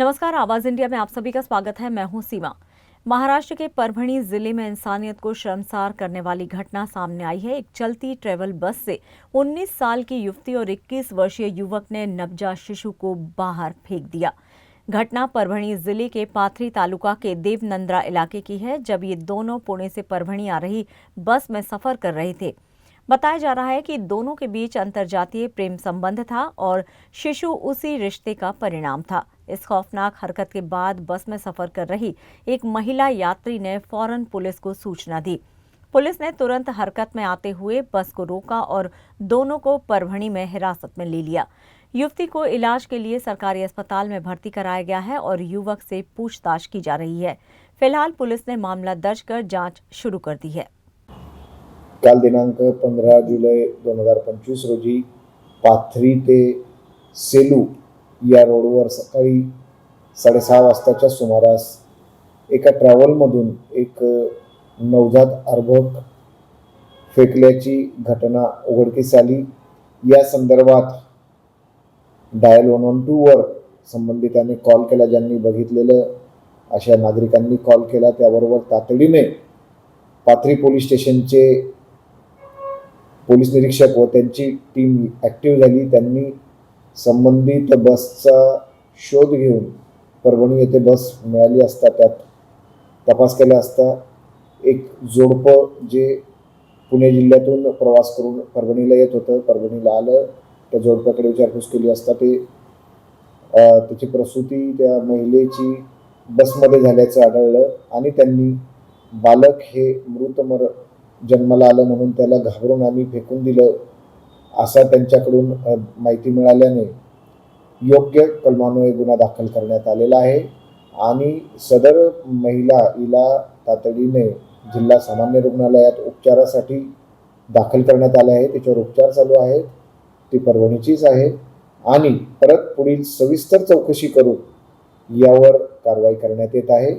नमस्कार, आवाज इंडिया में आप सभी का स्वागत है। मैं हूं सीमा। महाराष्ट्र के परभणी जिले में इंसानियत को शर्मसार करने वाली घटना सामने आई है। एक चलती ट्रेवल बस से 19 साल की युवती और 21 वर्षीय युवक ने नवजात शिशु को बाहर फेंक दिया। घटना परभणी जिले के पाथरी तालुका के देवनंदरा इलाके की है, जब ये दोनों पुणे से परभणी आ रही बस में सफर कर रहे थे। बताया जा रहा है कि दोनों के बीच अंतर्जातीय प्रेम संबंध था और शिशु उसी रिश्ते का परिणाम था। इस खौफनाक हरकत के बाद बस में सफर कर रही एक महिला यात्री ने फौरन पुलिस को सूचना दी। पुलिस ने तुरंत हरकत में आते हुए बस को रोका और दोनों को परभणी में हिरासत में ले लिया। युवती को इलाज के लिए सरकारी अस्पताल में भर्ती कराया गया है और युवक से पूछताछ की जा रही है। फिलहाल पुलिस ने मामला दर्ज कर जांच शुरू कर दी है। काल दिनांक 15 जुलै 2025 रोजी पाथरी ते सेलू या रोडवर सकाळी 6:30 वाजताच्या सुमारास एका ट्रॅव्हलमधून एक नवजात अर्भक फेकल्याची घटना उघडकीस आली। या संदर्भात डायल 112 वर संबंधितांनी कॉल केला। ज्यांनी बघितलेलं अशा नागरिकांनी कॉल केला, त्याबरोबर तातडीने पाथरी पोलीस स्टेशनचे पोलीस निरीक्षक व त्यांची टीम ॲक्टिव्ह झाली। त्यांनी संबंधित बसचा शोध घेऊन परभणी येथे बस मिळाली असता त्यात तपास केला असता एक जोडपं जे पुणे जिल्ह्यातून प्रवास करून परभणीला येत होतं, परभणीला आलं। त्या जोडप्याकडे विचारपूस केली असता त्याची प्रसूती त्या महिलेची बसमध्ये झाल्याचं आढळलं आणि त्यांनी बालक हे मृत जन्माला आलं म्हणून त्याला घाबरून आम्ही फेकून दिलं असा त्यांच्याकडून माहिती मिळाल्याने योग्य कलमान्वये गुन्हा दाखल करण्यात आलेला आहे आणि सदर महिला हिला तातडीने जिल्हा सामान्य रुग्णालयात उपचारासाठी दाखल करण्यात आले आहे। तिच्यावर उपचार चालू आहेत। ती परभणीचीच आहे आणि परत पुढील सविस्तर चौकशी करून यावर कारवाई करण्यात येत आहे।